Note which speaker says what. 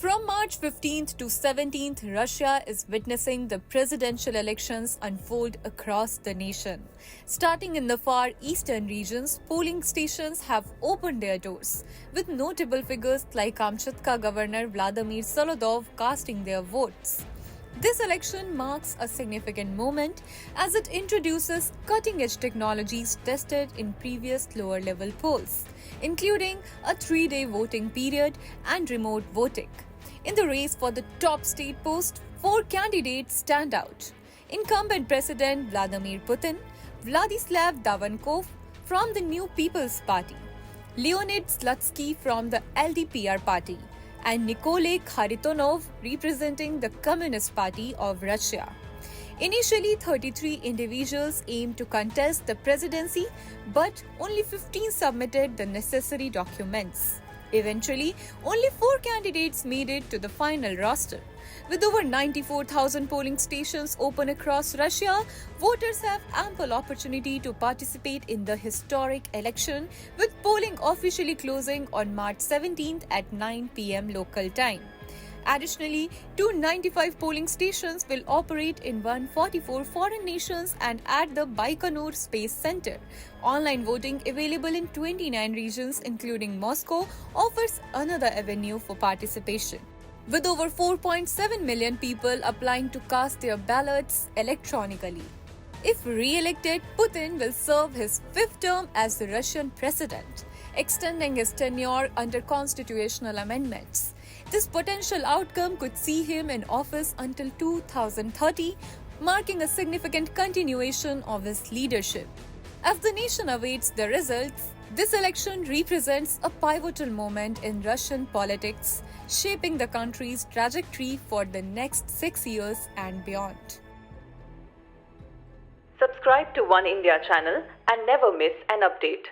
Speaker 1: From March 15th to 17th, Russia is witnessing the presidential elections unfold across the nation. Starting in the far eastern regions, polling stations have opened their doors, with notable figures like Kamchatka Governor Vladimir Solodov casting their votes. This election marks a significant moment as it introduces cutting-edge technologies tested in previous lower-level polls, including a 3-day voting period and remote voting. In the race for the top state post, 4 candidates stand out. Incumbent President Vladimir Putin, Vladislav Davankov from the New People's Party, Leonid Slutsky from the LDPR party, and Nikolay Kharitonov representing the Communist Party of Russia. Initially, 33 individuals aimed to contest the presidency, but only 15 submitted the necessary documents. Eventually, only 4 candidates made it to the final roster. With over 94,000 polling stations open across Russia, voters have ample opportunity to participate in the historic election, with polling officially closing on March 17th at 9 p.m. local time. Additionally, 295 polling stations will operate in 144 foreign nations and at the Baikonur Space Center. Online voting available in 29 regions, including Moscow, offers another avenue for participation. With over 4.7 million people applying to cast their ballots electronically. If re-elected, Putin will serve his 5th term as the Russian president, extending his tenure under constitutional amendments. This potential outcome could see him in office until 2030, marking a significant continuation of his leadership. As the nation awaits the results, this election represents a pivotal moment in Russian politics, shaping the country's trajectory for the next 6 years and beyond.
Speaker 2: Subscribe to One India channel and never miss an update.